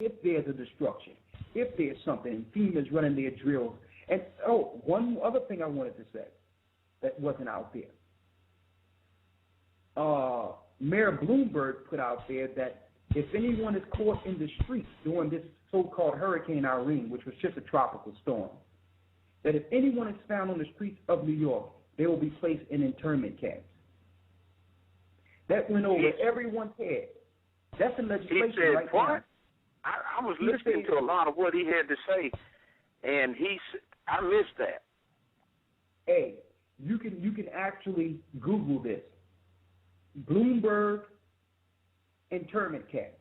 if there's a destruction, if there's something, and FEMA's running their drills. And, one other thing I wanted to say that wasn't out there. Mayor Bloomberg put out there that if anyone is caught in the streets during this so-called Hurricane Irene, which was just a tropical storm, that if anyone is found on the streets of New York, they will be placed in internment camps. That went over everyone's head. That's in legislation he said, right what? now. I was listening to a lot of what he had to say, and I missed that. Hey, you can actually Google this. Bloomberg internment camps.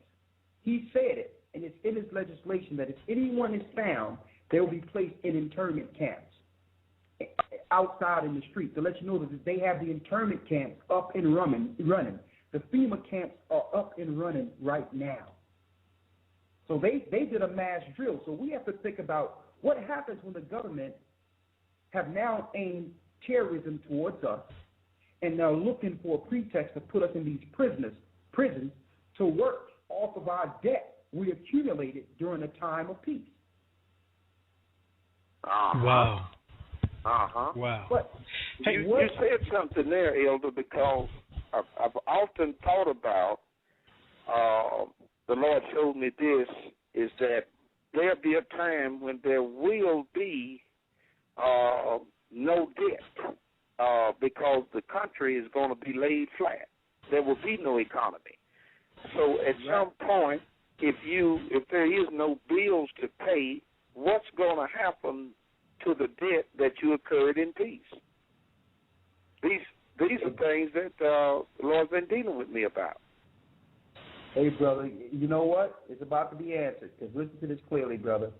He said it, and it's in his legislation that if anyone is found, they will be placed in internment camps outside in the street to let you know that they have the internment camps up and running. The FEMA camps are up and running right now. So they did a mass drill. So we have to think about what happens when the government have now aimed terrorism towards us and they're looking for a pretext to put us in these prisons to work off of our debt we accumulated during a time of peace. Wow. Wow. But you said something there, Elder, because I've often thought about, the Lord showed me this, is that there'll be a time when there will be no debt because the country is going to be laid flat. There will be no economy. So at some point, if there is no bills to pay, what's going to happen to the debt that you incurred in peace? These are things that the Lord's been dealing with me about. Hey, brother, you know what? It's about to be answered, because listen to this clearly, brother.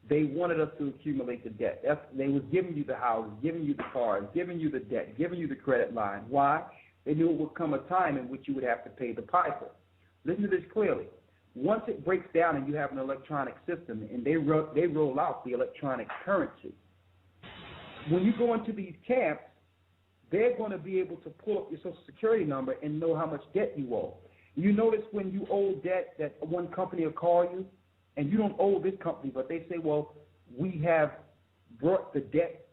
They wanted us to accumulate the debt. They was giving you the houses, giving you the cars, giving you the debt, giving you the credit line. Why? They knew it would come a time in which you would have to pay the piper. Listen to this clearly. Once it breaks down and you have an electronic system and they roll out the electronic currency, when you go into these camps, they're going to be able to pull up your Social Security number and know how much debt you owe. You notice when you owe debt that one company will call you, and you don't owe this company, but they say, well, we have brought the debt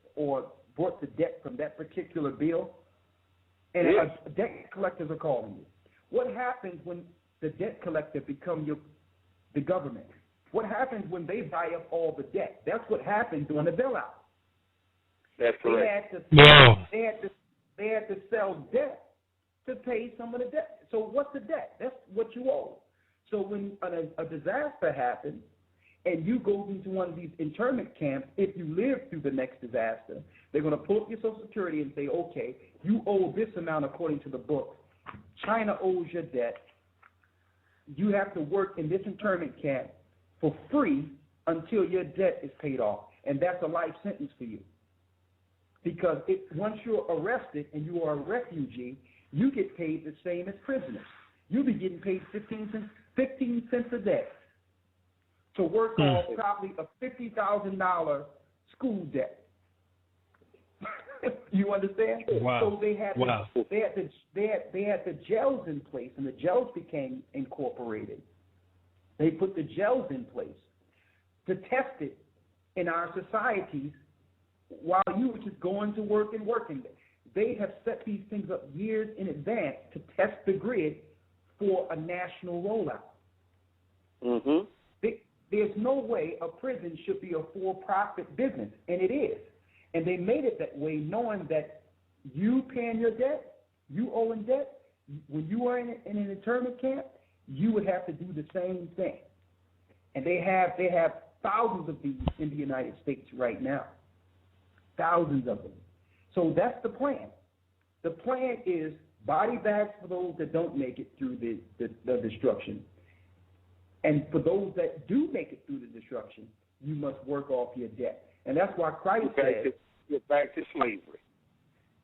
from that particular bill, and debt collectors are calling you. What happens when the debt collector becomes the government? What happens when they buy up all the debt? That's what happened during the bailout. That's correct. They had to sell debt to pay some of the debt. So what's the debt? That's what you owe. So when a disaster happens and you go into one of these internment camps, if you live through the next disaster, they're going to pull up your Social Security and say, okay, you owe this amount according to the book. China owes your debt. You have to work in this internment camp for free until your debt is paid off. And that's a life sentence for you. Because once you're arrested and you are a refugee, you get paid the same as prisoners. You'll be getting paid 15 cents a day to work off probably a $50,000 school debt. You understand? Wow. So they had the jails in place, and the jails became incorporated. They put the jails in place to test it in our societies while you were just going to work and working. They have set these things up years in advance to test the grid for a national rollout. Mm-hmm. There's no way a prison should be a for-profit business, and it is. And they made it that way knowing that you paying your debt, you owing debt, when you are in an internment camp, you would have to do the same thing. And they have thousands of these in the United States right now. Thousands of them. So that's the plan. The plan is body bags for those that don't make it through the destruction. And for those that do make it through the destruction, you must work off your debt. And that's why Christ said, you're back to slavery.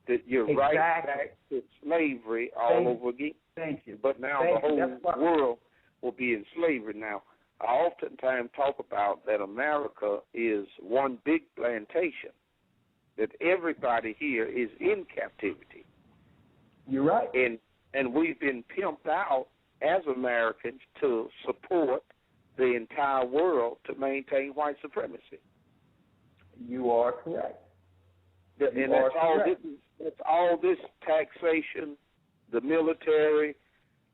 That you're right back to slavery all over again. Thank you. But now the whole world will be in slavery. Now, I oftentimes talk about that America is one big plantation, that everybody here is in captivity. You're right. And we've been pimped out as Americans to support the entire world to maintain white supremacy. You are correct. And that's all this taxation, the military,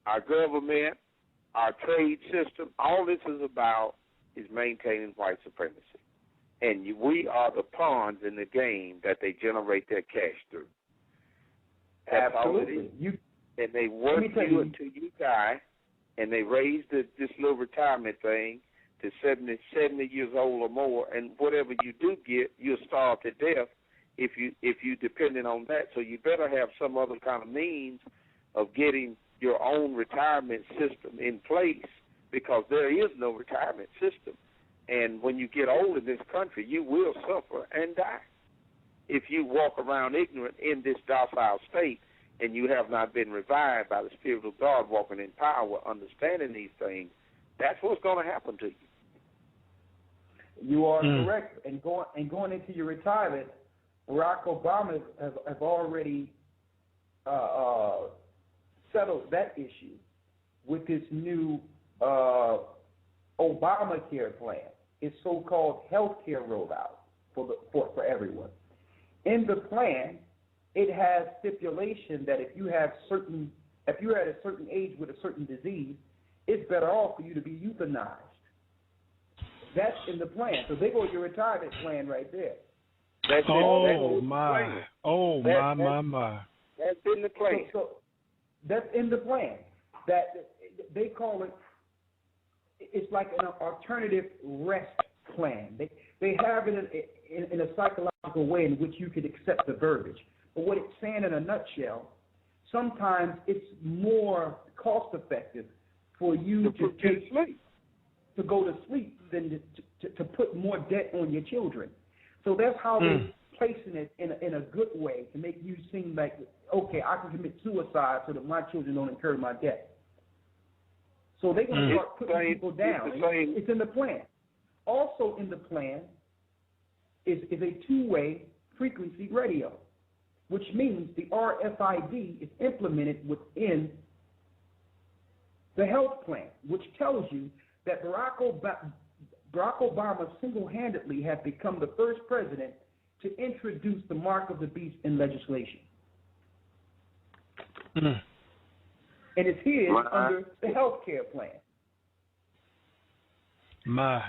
our government, our trade system, all this is about is maintaining white supremacy. And we are the pawns in the game that they generate their cash through. That's Absolutely. And they work you until you die, and they raise this little retirement thing to 70 years old or more, and whatever you do get, you'll starve to death if you dependent on that. So you better have some other kind of means of getting your own retirement system in place, because there is no retirement system. And when you get old in this country, you will suffer and die. If you walk around ignorant in this docile state and you have not been revived by the Spirit of God walking in power, understanding these things, that's what's going to happen to you. You are correct. And going into your retirement, Barack Obama has already settled that issue with his new Obamacare plan, his so-called health care rollout for everyone. In the plan, it has stipulation that if you're at a certain age with a certain disease, it's better off for you to be euthanized. That's in the plan. So they go to your retirement plan right there. That's my. That's in the plan. So that's in the plan. That they call it. It's like an alternative rest plan. They have it in a psychological way in which you could accept the verbiage. But what it's saying in a nutshell, sometimes it's more cost effective for you to go to sleep than to put more debt on your children. So that's how they're placing it in a good way to make you seem like, okay, I can commit suicide so that my children don't incur my debt. So they're going to start putting people down. It's in the plan. Also in the plan is a two-way frequency radio, which means the RFID is implemented within the health plan, which tells you that Barack Obama single-handedly has become the first president to introduce the mark of the beast in legislation. And it's his under the health care plan. My.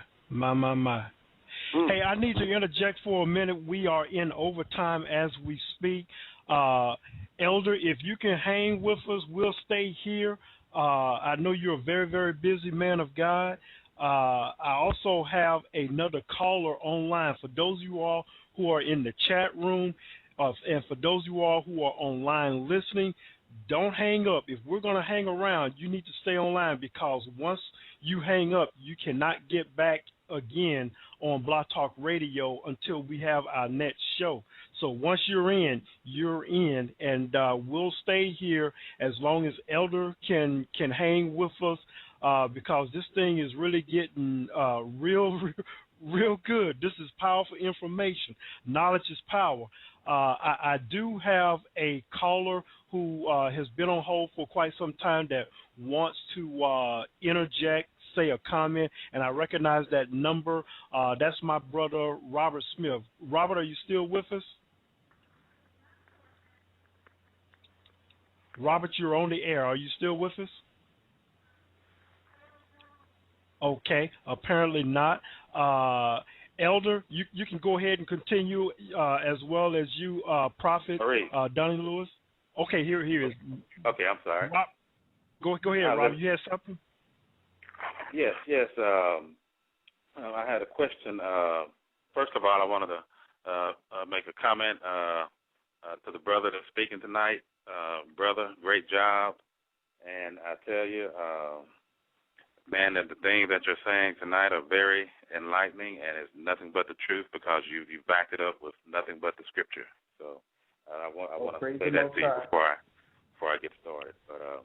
Hey, I need to interject for a minute. We are in overtime as we speak. Elder, if you can hang with us, we'll stay here. I know you're a very, very busy man of God. I also have another caller online. For those of you all who are in the chat room, and for those of you all who are online listening, don't hang up. If we're going to hang around, you need to stay online, because once you hang up, you cannot get back again on Blog Talk Radio until we have our next show. So once you're in, and we'll stay here as long as Elder can hang with us, because this thing is really getting real good. This is powerful information. Knowledge is power. I do have a caller who has been on hold for quite some time that wants to interject, say a comment, and I recognize that number. That's my brother, Robert Smith. Robert, are you still with us? Robert, you're on the air. Are you still with us? Okay, apparently not. Elder, you can go ahead and continue, as well as you, Prophet Donnie Lewis. Okay, here he is. Okay, I'm sorry. Go ahead, Robert. You had something? Yes. I had a question. First of all, I wanted to make a comment to the brother that's speaking tonight. Brother, great job. And I tell you, man, that the things that you're saying tonight are very enlightening, and it's nothing but the truth, because you backed it up with nothing but the scripture. So I want to say that to you before I get started. But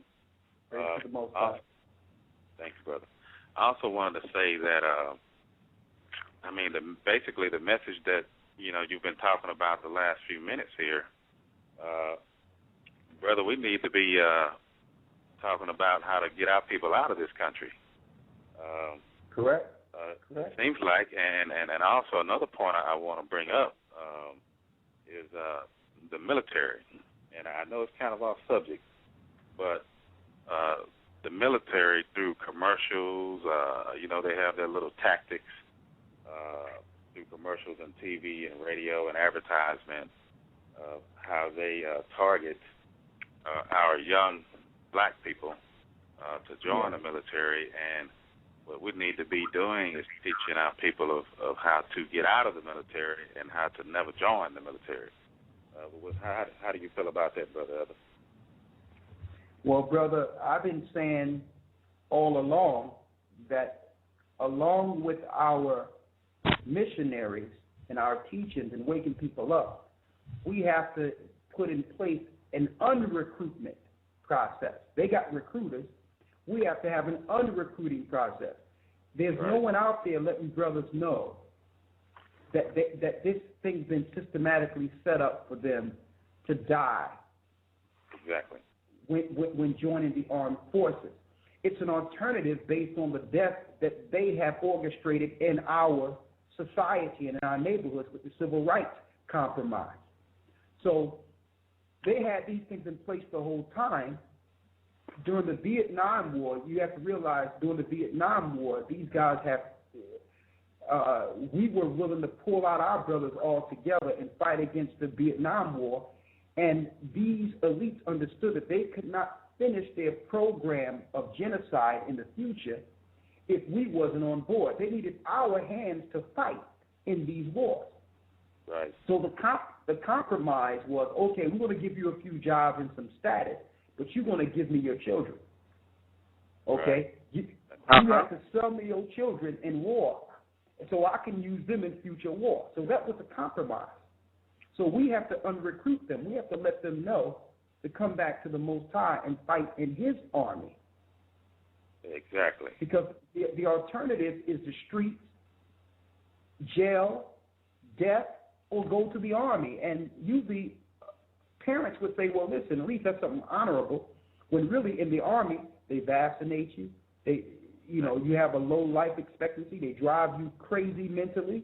thanks, brother. I also wanted to say that basically the message that you've been talking about the last few minutes here, brother, we need to be talking about how to get our people out of this country. Correct. It seems like, and also another point I want to bring up is the military. And I know it's kind of off subject, but the military through commercials, they have their little tactics through commercials and TV and radio and advertisement of how they target our young black people to join the military. And what we need to be doing is teaching our people of how to get out of the military and how to never join the military. How do you feel about that, Brother Elder? Well, brother, I've been saying all along that along with our missionaries and our teachings and waking people up, we have to put in place an unrecruitment process. They got recruiters. We have to have an unrecruiting process. There's no one out there letting brothers know that this thing's been systematically set up for them to die. Exactly. When joining the armed forces. It's an alternative based on the death that they have orchestrated in our society and in our neighborhoods with the civil rights compromise. So they had these things in place the whole time. During the Vietnam War, you have to realize during the Vietnam War, these guys we were willing to pull out our brothers all together and fight against the Vietnam War. And these elites understood that they could not finish their program of genocide in the future if we wasn't on board. They needed our hands to fight in these wars. Right. So the compromise was, okay, we're going to give you a few jobs and some status, but you're going to give me your children. Okay? Right. You have to sell me your children in war so I can use them in future war. So that was a compromise. So we have to unrecruit them. We have to let them know to come back to the Most High and fight in His army. Exactly. Because the alternative is the streets, jail, death, or go to the army. And usually parents would say, well, listen, at least that's something honorable, when really in the army they vaccinate you. You have a low life expectancy. They drive you crazy mentally.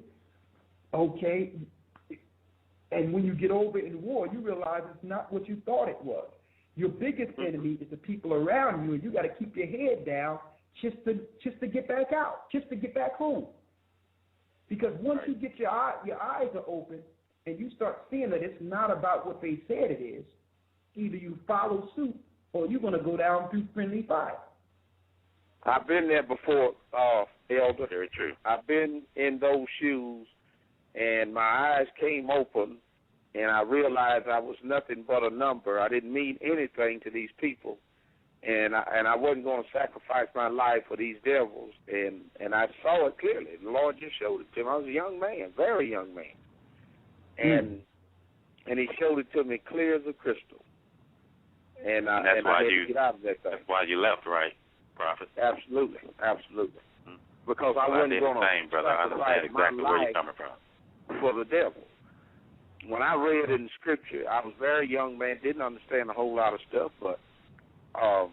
Okay. And when you get over in war, you realize it's not what you thought it was. Your biggest enemy is the people around you, and you got to keep your head down just to get back out, just to get back home. Because once you get your eyes are open and you start seeing that it's not about what they said it is, either you follow suit or you're going to go down through friendly fire. I've been there before, Elder. Very true. I've been in those shoes, and my eyes came open, and I realized I was nothing but a number. I didn't mean anything to these people, and I wasn't going to sacrifice my life for these devils. And I saw it clearly. The Lord just showed it to me. I was a young man, very young man, and He showed it to me clear as a crystal. And I had to get out of that thing. That's why you left, right, Prophet? Absolutely. Because I well, wasn't going to brother. I understand exactly where you're coming from. For the devil. When I read in Scripture, I was a very young man, didn't understand a whole lot of stuff, but I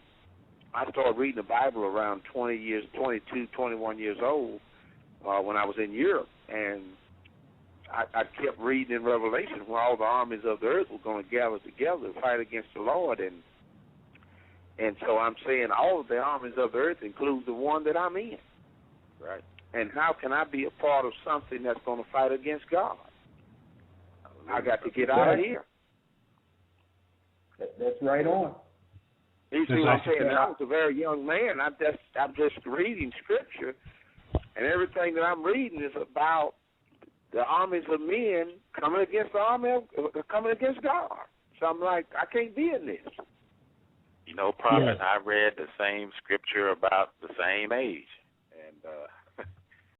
started reading the Bible around 22, 21 years old when I was in Europe, and I kept reading in Revelation where all the armies of the earth were going to gather together to fight against the Lord, and so I'm saying all of the armies of the earth includes the one that I'm in. Right. And how can I be a part of something that's going to fight against God? I got to get out of here. That's right on. You see what I'm saying? I was a very young man. I'm just reading Scripture, and everything that I'm reading is about the armies of men coming against coming against God. So I'm like, I can't be in this. Prophet, I read the same Scripture about the same age.